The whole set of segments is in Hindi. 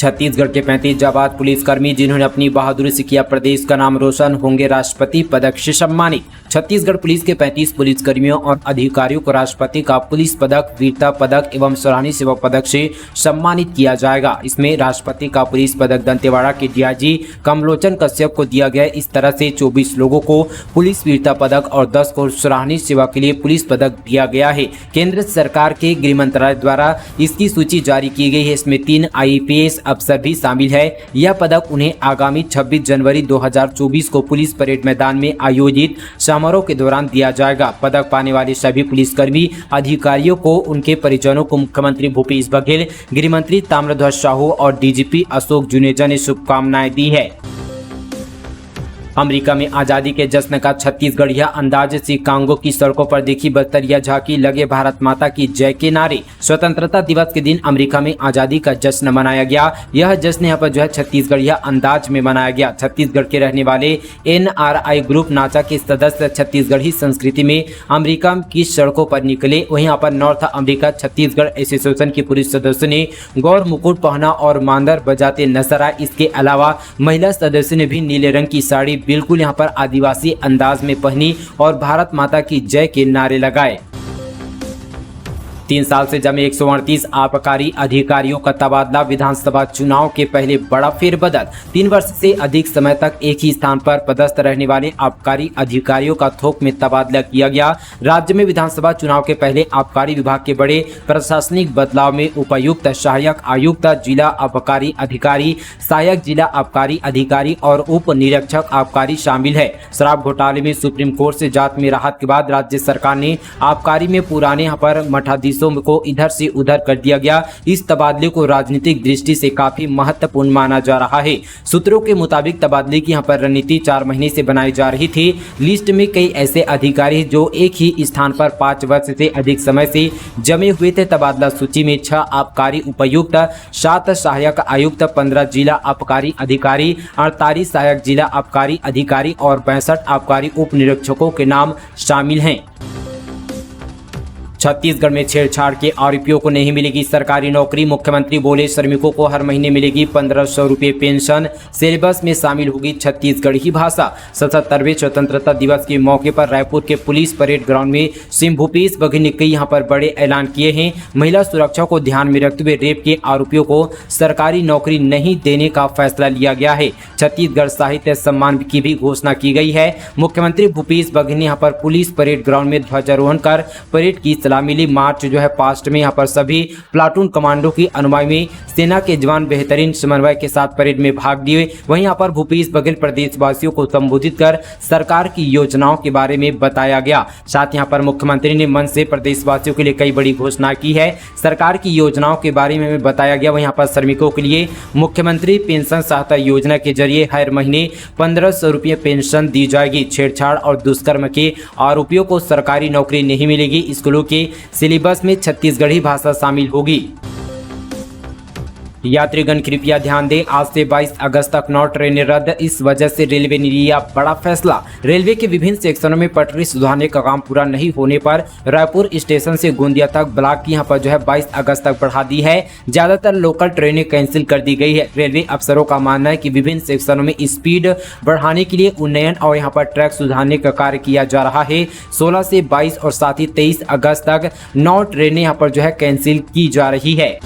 छत्तीसगढ़ के 35 जाबाज पुलिसकर्मी जिन्होंने अपनी बहादुरी से किया प्रदेश का नाम रोशन होंगे राष्ट्रपति पदक से सम्मानित। छत्तीसगढ़ पुलिस के 35 पुलिसकर्मियों और अधिकारियों को राष्ट्रपति का पुलिस पदक, वीरता पदक एवं सराहनीय सेवा पदक से सम्मानित किया जाएगा। इसमें राष्ट्रपति का पुलिस पदक दंतेवाड़ा के डीआईजी कमलोचन कश्यप को दिया गया। इस तरह से 24 लोगों को पुलिस वीरता पदक और 10 को सराहनीय सेवा के लिए पुलिस पदक दिया गया है। केंद्र सरकार के गृह मंत्रालय द्वारा इसकी सूची जारी की गई है। इसमें 3 IPS अफसर भी शामिल है। यह पदक उन्हें आगामी 26 जनवरी 2024 को पुलिस परेड मैदान में आयोजित समारोह के दौरान दिया जाएगा। पदक पाने वाले सभी पुलिसकर्मी अधिकारियों को उनके परिजनों को मुख्यमंत्री भूपेश बघेल, गृह मंत्री ताम्रध्वज साहू और DGP अशोक जुनेजा ने शुभकामनाएं दी है। अमेरिका में आजादी के जश्न का छत्तीसगढ़िया अंदाज शिकागो की सड़कों पर देखी बस्तरिया झांकी, लगे भारत माता की जय के नारे। स्वतंत्रता दिवस के दिन अमेरिका में आजादी का जश्न मनाया गया। यह जश्न यहाँ पर छत्तीसगढ़िया अंदाज में मनाया गया। छत्तीसगढ़ के रहने वाले NRI ग्रुप नाचा के सदस्य छत्तीसगढ़ी संस्कृति में अमेरिका की सड़कों पर निकले। वहीं यहाँ पर नॉर्थ अमेरिका छत्तीसगढ़ एसोसिएशन के पुरुष सदस्यों ने गौर मुकुट पहना और मांदर बजाते नजर आए। इसके अलावा महिला सदस्यों ने भी नीले रंग की साड़ी बिल्कुल यहाँ पर आदिवासी अंदाज में पहनी और भारत माता की जय के नारे लगाए। 3 साल से जमे 138 आबकारी अधिकारियों का तबादला। विधानसभा चुनाव के पहले बड़ा फेरबदल। 3 वर्ष से अधिक समय तक एक ही स्थान पर पदस्थ रहने वाले आबकारी अधिकारियों का थोक में तबादला किया गया। राज्य में विधानसभा चुनाव के पहले आबकारी विभाग के बड़े प्रशासनिक बदलाव में उपायुक्त, सहायक आयुक्त, जिला आबकारी अधिकारी, सहायक जिला आबकारी अधिकारी और उप निरीक्षक आबकारी शामिल है। शराब घोटाले में सुप्रीम कोर्ट से जांच में राहत के बाद राज्य सरकार ने आबकारी में पुराने यहाँ पर मठाधीश को इधर से उधर कर दिया गया। इस तबादले को राजनीतिक दृष्टि से काफी महत्वपूर्ण माना जा रहा है। सूत्रों के मुताबिक तबादले की यहाँ पर रणनीति 4 महीने से बनाई जा रही थी। लिस्ट में कई ऐसे अधिकारी जो एक ही स्थान पर 5 वर्ष से अधिक समय से जमे हुए थे। तबादला सूची में 6 आबकारी उपायुक्त, 7 सहायक आयुक्त, 15 जिला आबकारी अधिकारी, 48 सहायक जिला आबकारी अधिकारी और 62 आबकारी उप निरीक्षकों के नाम शामिल हैं। छत्तीसगढ़ में छेड़छाड़ के आरोपियों को नहीं मिलेगी सरकारी नौकरी। मुख्यमंत्री बोले, श्रमिकों को हर महीने मिलेगी 1500 रुपये पेंशन। सिलेबस में शामिल होगी छत्तीसगढ़ी भाषा। 77वें स्वतंत्रता दिवस के मौके पर रायपुर के पुलिस परेड ग्राउंड में सीएम भूपेश बघेल ने कई यहाँ पर बड़े ऐलान किए हैं। महिला सुरक्षा को ध्यान में रखते हुए रेप के आरोपियों को सरकारी नौकरी नहीं देने का फैसला लिया गया है। छत्तीसगढ़ साहित्य सम्मान की भी घोषणा की गई है। मुख्यमंत्री भूपेश बघेल ने यहाँ पर पुलिस परेड ग्राउंड में ध्वजारोहण कर परेड की मिली। मार्च पास्ट में यहाँ पर सभी प्लाटून कमांडो की अनुमाई में सेना के जवान बेहतरीन समन्वय के साथ परेड में भाग लिए। वहीं यहाँ पर भूपेश बघेल प्रदेशवासियों को संबोधित कर सरकार की योजनाओं के बारे में बताया गया। साथ यहाँ पर मुख्यमंत्री ने मंच से प्रदेशवासियों के लिए कई बड़ी घोषणा की है। सरकार की योजनाओं के बारे में बताया गया। वहीं यहाँ पर श्रमिकों के लिए मुख्यमंत्री पेंशन सहायता योजना के जरिए हर महीने 1500 रुपये पेंशन दी जाएगी। छेड़छाड़ और दुष्कर्म के आरोपियों को सरकारी नौकरी नहीं मिलेगी। स्कूलों के सिलेबस में छत्तीसगढ़ी भाषा शामिल होगी। यात्रीगण कृपया ध्यान दें, आज से 22 अगस्त तक 9 ट्रेनें रद्द। इस वजह से रेलवे ने लिया बड़ा फैसला। रेलवे के विभिन्न सेक्शनों में पटरी सुधारने का काम पूरा नहीं होने पर रायपुर स्टेशन से गोंदिया तक ब्लॉक की यहाँ पर 22 अगस्त तक बढ़ा दी है। ज्यादातर लोकल ट्रेनें कैंसिल कर दी गई है। रेलवे अफसरों का मानना है कि विभिन्न सेक्शनों में स्पीड बढ़ाने के लिए उन्नयन और यहाँ पर ट्रैक सुधारने का कार्य किया जा रहा है। 16 से 22 और साथ ही 23 अगस्त तक 9 ट्रेनें यहाँ पर कैंसिल की जा रही है।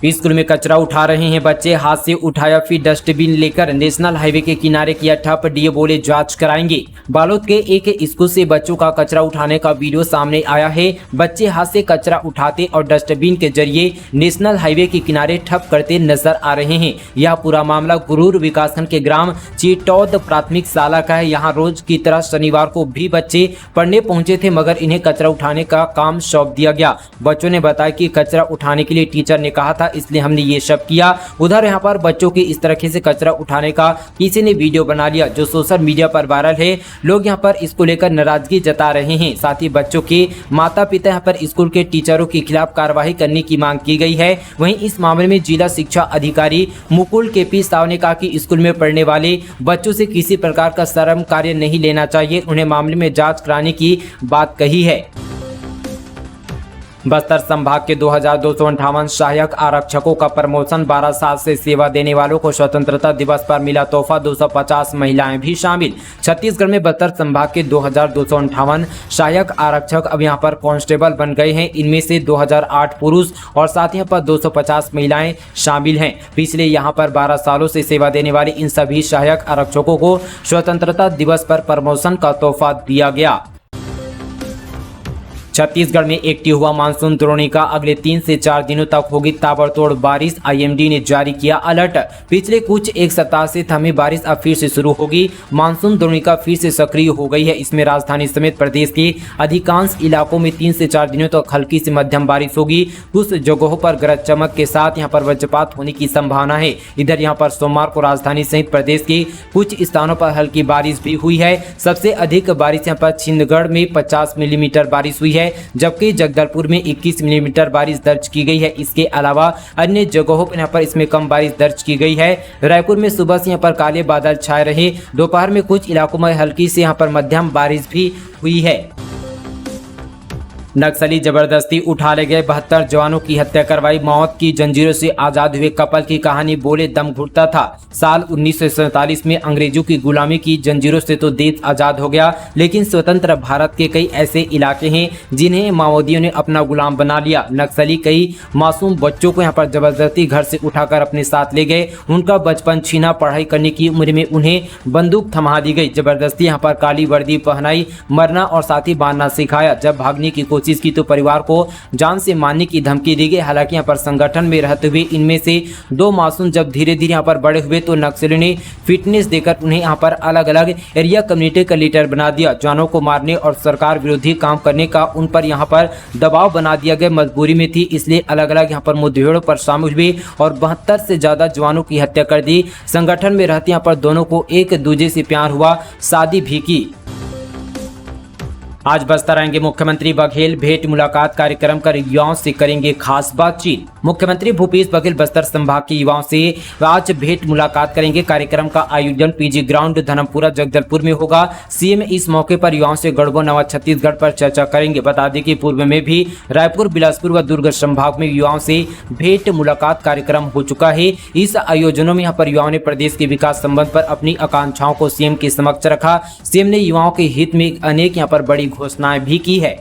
स्कूल में कचरा उठा रहे हैं बच्चे, हाथ से उठाया फिर डस्टबिन लेकर नेशनल हाईवे के किनारे किया ठप। डीओ बोले जांच कराएंगे। बालोद के एक स्कूल से बच्चों का कचरा उठाने का वीडियो सामने आया है। बच्चे हाथ से कचरा उठाते और डस्टबिन के जरिए नेशनल हाईवे के किनारे ठप करते नजर आ रहे हैं। यह पूरा मामला गुरूर विकासखंड के ग्राम चिटौद प्राथमिक शाला का है। यहाँ रोज की तरह शनिवार को भी बच्चे पढ़ने पहुंचे थे, मगर इन्हें कचरा उठाने का काम सौंप दिया गया। बच्चों ने बताया कि कचरा उठाने के लिए टीचर ने कहा था, इसलिए हमने ये सब किया। उधर यहाँ पर बच्चों के इस तरह से कचरा उठाने का किसी ने वीडियो बना लिया जो सोशल मीडिया पर वायरल है। लोग यहाँ पर इसको लेकर नाराजगी जता रहे हैं। साथ ही बच्चों के माता पिता यहाँ पर स्कूल के टीचरों के खिलाफ कार्रवाई करने की मांग की गई है। वहीं इस मामले में जिला शिक्षा अधिकारी मुकुल KP साव ने कहा कि स्कूल में पढ़ने वाले बच्चों से किसी प्रकार का शर्म कार्य नहीं लेना चाहिए। उन्हें मामले में जाँच कराने की बात कही है। बस्तर संभाग के 2258 सहायक आरक्षकों का प्रमोशन, 12 साल से सेवा देने वालों को स्वतंत्रता दिवस पर मिला तोहफा, 250 महिलाएं भी शामिल। छत्तीसगढ़ में बस्तर संभाग के 2258 सहायक आरक्षक अब यहां पर कांस्टेबल बन गए हैं। इनमें से 2008 पुरुष और साथ ही यहाँ पर 250 महिलाएं शामिल हैं। पिछले यहां पर 12 सालों से सेवा देने वाले इन सभी सहायक आरक्षकों को स्वतंत्रता दिवस पर प्रमोशन का तोहफा दिया गया। छत्तीसगढ़ में एक्टिव हुआ मानसून द्रोणिका, अगले 3 से 4 दिनों तक होगी ताबड़तोड़ बारिश। आईएमडी ने जारी किया अलर्ट। पिछले कुछ एक सप्ताह से थमी बारिश अब फिर से शुरू होगी। मानसून द्रोणिका फिर से सक्रिय हो गई है। इसमें राजधानी समेत प्रदेश के अधिकांश इलाकों में 3 से 4 दिनों तक हल्की से मध्यम बारिश होगी। कुछ जगहों पर गरज चमक के साथ यहां पर वज्रपात होने की संभावना है। इधर यहां पर सोमवार को राजधानी सहित प्रदेश के कुछ स्थानों पर हल्की बारिश भी हुई है। सबसे अधिक बारिश यहां पर छिंदगढ़ में 50 मिलीमीटर बारिश हुई है, जबकि जगदलपुर में 21 मिलीमीटर बारिश दर्ज की गई है। इसके अलावा अन्य जगहों पर यहाँ पर इसमें कम बारिश दर्ज की गई है। रायपुर में सुबह से यहाँ पर काले बादल छाए रहे। दोपहर में कुछ इलाकों में हल्की से यहाँ पर मध्यम बारिश भी हुई है। नक्सली जबरदस्ती उठा ले गए 72 जवानों की हत्या करवाई। मौत की जंजीरों से आजाद हुए कपल की कहानी, बोले दम घुटता था। साल 1947 में अंग्रेजों की गुलामी की जंजीरों से तो देश आजाद हो गया, लेकिन स्वतंत्र भारत के कई ऐसे इलाके हैं जिन्हें माओवादियों ने अपना गुलाम बना लिया। नक्सली कई मासूम बच्चों को यहाँ पर जबरदस्ती घर से उठाकर अपने साथ ले गए। उनका बचपन छीना, पढ़ाई करने की उम्र में उन्हें बंदूक थमा दी गई। जबरदस्ती यहाँ पर काली वर्दी पहनाई, मरना और साथ ही बांधना सिखाया। जब भागने की कोशिश की तो परिवार को जान से मारने की धमकी दी गई। हालांकि यहाँ पर संगठन में रहते हुए इनमें से 2 मासूम जब धीरे धीरे यहाँ पर बड़े हुए तो नक्सलियों ने फिटनेस देकर उन्हें यहाँ पर अलग अलग एरिया कम्युनिटी का लीडर बना दिया। जवानों को मारने और सरकार विरोधी काम करने का उन पर यहाँ पर दबाव बना दिया गया। मजबूरी में थी, इसलिए अलग अलग यहाँ पर मुठभेड़ों पर शामिल हुए और 72 से ज्यादा जवानों की हत्या कर दी। संगठन में रहते यहाँ पर दोनों को एक दूसरे से प्यार हुआ, शादी भी की। आज बस्तर आएंगे मुख्यमंत्री बघेल, भेंट मुलाकात कार्यक्रम कर युवाओं से करेंगे खास बातचीत। मुख्यमंत्री भूपेश बघेल बस्तर संभाग के युवाओं से आज भेंट मुलाकात करेंगे। कार्यक्रम का आयोजन पीजी ग्राउंड धनमपुरा जगदलपुर में होगा। सीएम इस मौके पर युवाओं से गढ़बो नवा छत्तीसगढ़ पर चर्चा करेंगे। बता दें कि पूर्व में भी रायपुर, बिलासपुर व दुर्ग संभाग में युवाओं से भेंट मुलाकात कार्यक्रम हो चुका है। इस आयोजनों में यहाँ पर युवाओं ने प्रदेश के विकास संबंध पर अपनी आकांक्षाओं को सीएम के समक्ष रखा। सीएम ने युवाओं के हित में अनेक यहाँ पर बड़ी घोषणाएं भी की है।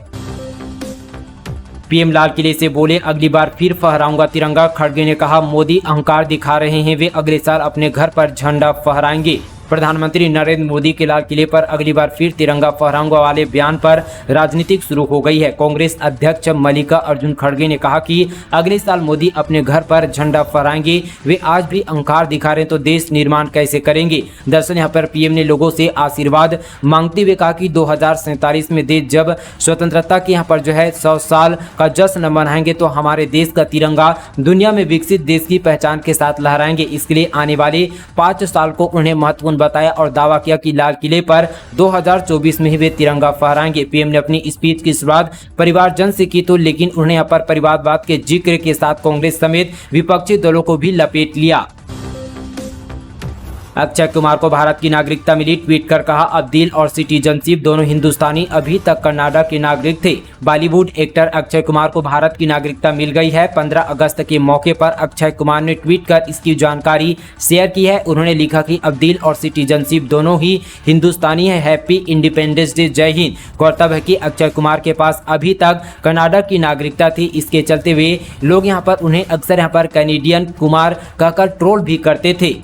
पीएम लाल किले से बोले, अगली बार फिर फहराऊंगा तिरंगा। खड़गे ने कहा, मोदी अहंकार दिखा रहे हैं, वे अगले साल अपने घर पर झंडा फहराएंगे। प्रधानमंत्री नरेंद्र मोदी के लाल किले पर अगली बार फिर तिरंगा फहराऊंगा वाले बयान पर राजनीतिक शुरू हो गई है। कांग्रेस अध्यक्ष मल्लिकार्जुन खड़गे ने कहा कि अगले साल मोदी अपने घर पर झंडा फहराएंगे। वे आज भी अहंकार दिखा रहे हैं तो देश निर्माण कैसे करेंगे। दरअसल यहाँ पर पीएम ने लोगों से आशीर्वाद मांगते हुए कहा कि 2047 में देश जब स्वतंत्रता के यहाँ पर 100 साल का जश्न मनाएंगे तो हमारे देश का तिरंगा दुनिया में विकसित देश की पहचान के साथ लहराएंगे। इसके लिए आने वाले 5 साल को उन्हें महत्वपूर्ण बताया और दावा किया कि लाल किले पर 2024 में ही वे तिरंगा फहराएंगे। पीएम ने अपनी स्पीच की शुरुआत परिवारजन से की तो, लेकिन उन्हें यहाँ पर परिवारवाद के जिक्र के साथ कांग्रेस समेत विपक्षी दलों को भी लपेट लिया। अक्षय कुमार को भारत की नागरिकता मिली, ट्वीट कर कहा, अब्दील और सिटीजनशिप दोनों हिंदुस्तानी, अभी तक कनाडा के नागरिक थे। बॉलीवुड एक्टर अक्षय कुमार को भारत की नागरिकता मिल गई है। 15 अगस्त के मौके पर अक्षय कुमार ने ट्वीट कर इसकी जानकारी शेयर की है। उन्होंने लिखा कि अब्दील और सिटीजनशिप दोनों ही हिंदुस्तानी है। हैप्पी इंडिपेंडेंस डे, जय हिंद। गौरतलब है कि अक्षय कुमार के पास अभी तक कनाडा की नागरिकता थी। इसके चलते हुए लोग यहाँ पर उन्हें अक्सर यहाँ पर कैनेडियन कुमार कहकर ट्रोल भी करते थे।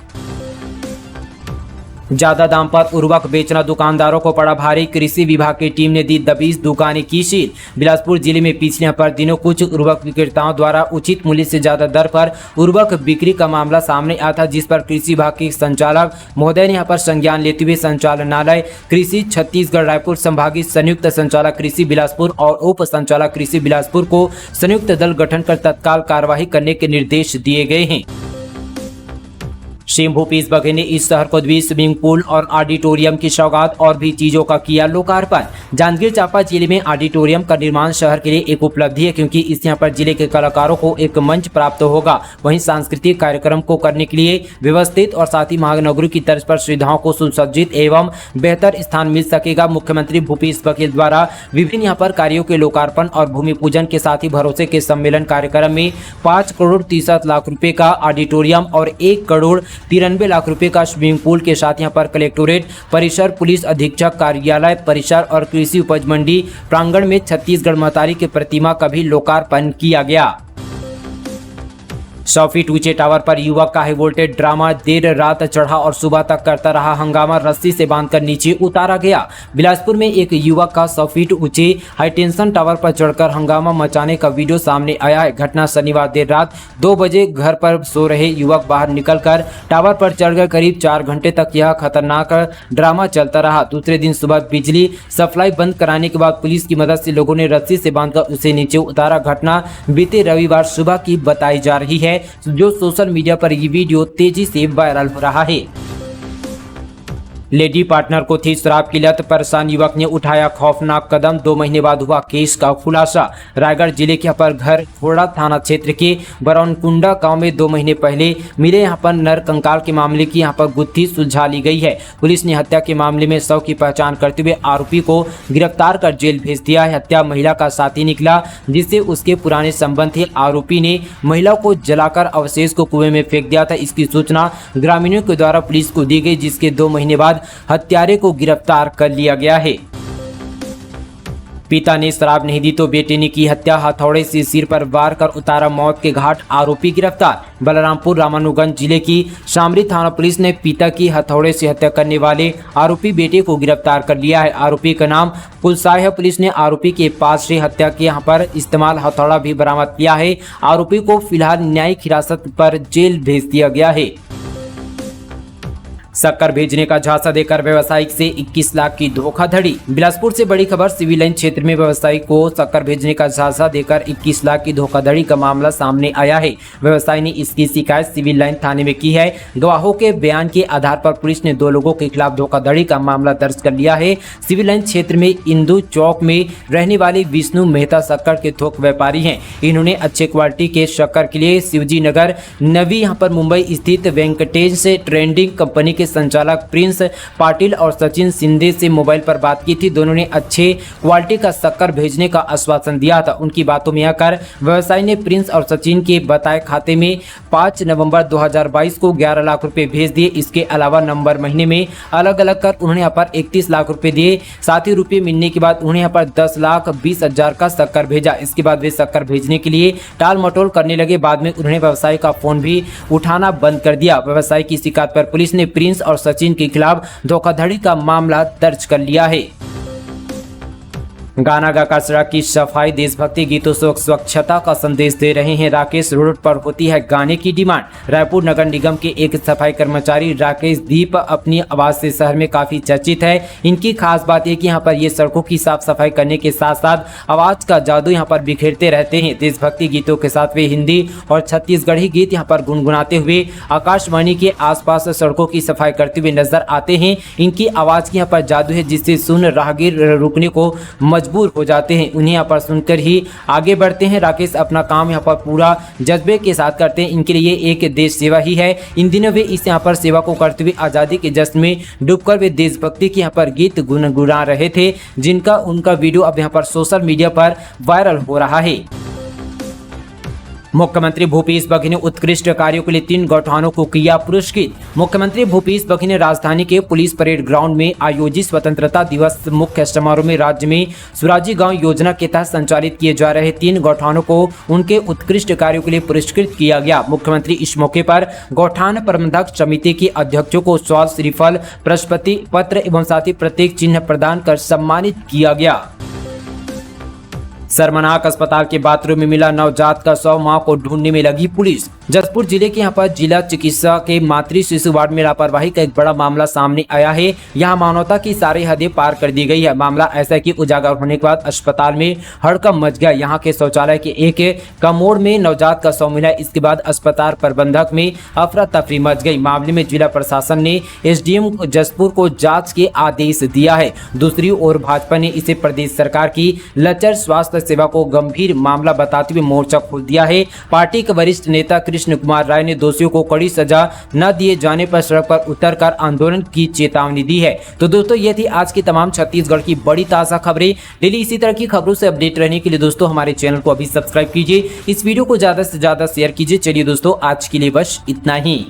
ज्यादा दाम पर उर्वरक बेचना दुकानदारों को पड़ा भारी, कृषि विभाग की टीम ने दी 20 दुकानें की सील। बिलासपुर जिले में पिछले पर दिनों कुछ उर्वरक विक्रेताओं द्वारा उचित मूल्य से ज्यादा दर पर उर्वरक बिक्री का मामला सामने आया था, जिस पर कृषि विभाग के संचालक महोदय ने यहाँ पर संज्ञान लेते हुए संचालनालय कृषि छत्तीसगढ़ रायपुर संभागीय संयुक्त संचालक कृषि बिलासपुर और उप संचालक कृषि बिलासपुर को संयुक्त दल गठन कर तत्काल कार्यवाही करने के निर्देश दिए गए हैं। सीएम भूपेश बघेल ने इस शहर को द्वीप स्विमिंग पूल और ऑडिटोरियम की सौगात और भी चीजों का किया लोकार्पण। जांजगीर चांपा जिले में ऑडिटोरियम का निर्माण शहर के लिए एक उपलब्धि है, क्योंकि इस यहाँ पर जिले के कलाकारों को एक मंच प्राप्त होगा। वहीं सांस्कृतिक कार्यक्रम को करने के लिए व्यवस्थित और साथ ही महानगरों की तर्ज पर सुविधाओं को सुसज्जित एवं बेहतर स्थान मिल सकेगा। मुख्यमंत्री भूपेश बघेल द्वारा विभिन्न यहाँ पर कार्यों के लोकार्पण और भूमि पूजन के साथ ही भरोसे के सम्मेलन कार्यक्रम में 5 करोड़ 63 लाख रुपए का ऑडिटोरियम और 1 करोड़ 93 लाख रुपए का स्विमिंग पूल के साथ यहां पर कलेक्टोरेट परिसर, पुलिस अधीक्षक कार्यालय परिसर और कृषि उपज मंडी प्रांगण में छत्तीसगढ़ महतारी की प्रतिमा का भी लोकार्पण किया गया। 100 फीट ऊंचे टावर पर युवक का हाई वोल्टेज ड्रामा, देर रात चढ़ा और सुबह तक करता रहा हंगामा, रस्सी से बांधकर नीचे उतारा गया। बिलासपुर में एक युवक का 100 फीट ऊंचे हाई टेंशन टावर पर चढ़कर हंगामा मचाने का वीडियो सामने आया है। घटना शनिवार देर रात 2 बजे घर पर सो रहे युवक बाहर निकलकर टावर पर चढ़कर करीब 4 घंटे तक यह खतरनाक ड्रामा चलता रहा। दूसरे दिन सुबह बिजली सप्लाई बंद कराने के बाद पुलिस की मदद से लोगों ने रस्सी से बांधकर उसे नीचे उतारा। घटना बीते रविवार सुबह की बताई जा रही है, जो सोशल मीडिया पर ये वीडियो तेजी से वायरल हो रहा है। लेडी पार्टनर को थी शराब की लत, परेशान युवक ने उठाया खौफनाक कदम। 2 महीने बाद हुआ केस का खुलासा। रायगढ़ जिले के पर घर खोड़ा थाना क्षेत्र के बरौनकुंडा गांव में 2 महीने पहले मिले यहाँ पर नर कंकाल के मामले की यहाँ पर गुत्थी सुलझा ली गई है। पुलिस ने हत्या के मामले में शव की पहचान करते हुए आरोपी को गिरफ्तार कर जेल भेज दिया है। हत्या महिला का साथी निकला, जिससे उसके पुराने संबंध थे। आरोपी ने महिला को जलाकर अवशेष को कुएं में फेंक दिया था। इसकी सूचना ग्रामीणों के द्वारा पुलिस को दी गई, जिसके 2 महीने बाद हत्यारे को गिरफ्तार कर लिया गया है। पिता ने शराब नहीं दी तो बेटे ने की हत्या, हथौड़े से सिर पर वार कर उतारा मौत के घाट, आरोपी गिरफ्तार। बलरामपुर रामानुगंज जिले की शामरी थाना पुलिस ने पिता की हथौड़े से हत्या करने वाले आरोपी बेटे को गिरफ्तार कर लिया है। आरोपी का नाम कुलसाय है। पुलिस ने आरोपी के पास से हत्या के यहाँ पर इस्तेमाल हथौड़ा भी बरामद किया है। आरोपी को फिलहाल न्यायिक हिरासत पर जेल भेज दिया गया है। शक्कर भेजने का झांसा देकर व्यवसायिक से 21 लाख की धोखाधड़ी। बिलासपुर से बड़ी खबर। सिविल लाइन क्षेत्र में व्यवसायी को शक्कर भेजने का झांसा देकर 21 लाख की धोखाधड़ी का मामला सामने आया है। व्यवसायी ने इसकी शिकायत सिविल लाइन थाने में की है। गवाहों के बयान के आधार पर पुलिस ने 2 लोगों के खिलाफ धोखाधड़ी का मामला दर्ज कर लिया है। सिविल लाइन क्षेत्र में इंदू चौक में रहने वाले विष्णु मेहता शक्कर के थोक व्यापारी हैं। इन्होंने अच्छे क्वालिटी के शक्कर के लिए शिवजी नगर नवी यहाँ पर मुंबई स्थित वेंकटेश ट्रेडिंग कंपनी के संचालक प्रिंस पाटिल और सचिन सिंधे से मोबाइल पर बात की थी। दोनों ने अच्छे क्वालिटी का शक्कर भेजने का आश्वासन दिया था। उनकी बातों में आकर व्यवसायी ने प्रिंस और सचिन के बताए खाते में 5 नवंबर 2022 को 11 लाख रुपए भेज दिए। इसके अलावा नवंबर महीने में अलग अलग कर उन्होंने यहाँ पर 31 लाख रुपए दिए। साथ ही रुपये मिलने के बाद उन्हें यहाँ पर 10,20,000 का शक्कर भेजा। इसके बाद वे शक्कर भेजने के लिए टाल मटोल करने लगे। बाद में उन्होंने व्यवसायी का फोन भी उठाना बंद कर दिया। व्यवसायी की शिकायत पर पुलिस ने प्रिंस और सचिन के खिलाफ धोखाधड़ी का मामला दर्ज कर लिया है। गाना गाकर सड़क की सफाई, देशभक्ति गीतों से स्वच्छता का संदेश दे रहे हैं राकेश। रोड पर होती है गाने की डिमांड। रायपुर नगर निगम के एक सफाई कर्मचारी राकेश दीप अपनी आवाज से शहर में काफी चर्चित है। इनकी खास बात है कि यहाँ पर ये सड़कों की साफ सफाई करने के साथ साथ आवाज का जादू यहाँ पर बिखेरते रहते हैं। देशभक्ति गीतों के साथ वे हिंदी और छत्तीसगढ़ी गीत यहाँ पर गुनगुनाते हुए आकाशवाणी के आसपास सड़कों की सफाई करते हुए नजर आते हैं। इनकी आवाज की यहाँ पर जादू है, जिससे सुन राहगीर रुकने को मजबूर हो जाते हैं। उन्हें यहाँ पर सुनकर ही आगे बढ़ते हैं। राकेश अपना काम यहाँ पर पूरा जज्बे के साथ करते हैं। इनके लिए एक देश सेवा ही है। इन दिनों वे इस यहाँ पर सेवा को करते हुए आज़ादी के जश्न में डूबकर वे देशभक्ति के यहाँ पर गीत गुनगुना रहे थे, जिनका उनका वीडियो अब यहाँ पर सोशल मीडिया पर वायरल हो रहा है। मुख्यमंत्री भूपेश बघेल ने उत्कृष्ट कार्यों के लिए 3 गौठानों को किया पुरस्कृत। मुख्यमंत्री भूपेश बघेल ने राजधानी के पुलिस परेड ग्राउंड में आयोजित स्वतंत्रता दिवस मुख्य समारोह में राज्य में स्वराजी गांव योजना के तहत संचालित किए जा रहे 3 गौठानों को उनके उत्कृष्ट कार्यों के लिए पुरस्कृत किया गया। मुख्यमंत्री इस मौके पर गौठान प्रबंधक समिति के अध्यक्षों को शॉल, श्रीफल, प्रशस्ति पत्र एवं साथ ही प्रतीक चिन्ह प्रदान कर सम्मानित किया गया। शर्मनाक अस्पताल के बाथरूम में मिला नवजात का शव, मां को ढूंढने में लगी पुलिस। जसपुर जिले के यहाँ पर जिला चिकित्सा के मातृ शिशु वार्ड में लापरवाही का एक बड़ा मामला सामने आया है। यहाँ मानवता की सारी हदें पार कर दी गई है। मामला ऐसा है कि उजागर होने के बाद अस्पताल में हड़कंप मच गया। यहाँ के शौचालय के एक कमोड में नवजात का शव मिला। इसके बाद अस्पताल प्रबंधक में अफरा तफरी मच गई। मामले में जिला प्रशासन ने एसडीएम जसपुर को जांच के आदेश दिया है। दूसरी ओर भाजपा ने इसे प्रदेश सरकार की लचर स्वास्थ्य सेवा को गंभीर मामला बताते हुए मोर्चा खोल दिया है। पार्टी के वरिष्ठ नेता कृष्ण कुमार राय ने दोषियों को कड़ी सजा न दिए जाने पर सड़क पर उतरकर आंदोलन की चेतावनी दी है। तो दोस्तों ये थी आज की तमाम छत्तीसगढ़ की बड़ी ताजा खबरें। डेली इसी तरह की खबरों से अपडेट रहने के लिए दोस्तों हमारे चैनल को अभी सब्सक्राइब कीजिए। इस वीडियो को ज्यादा से ज्यादा शेयर कीजिए। चलिए दोस्तों आज के लिए बस इतना ही।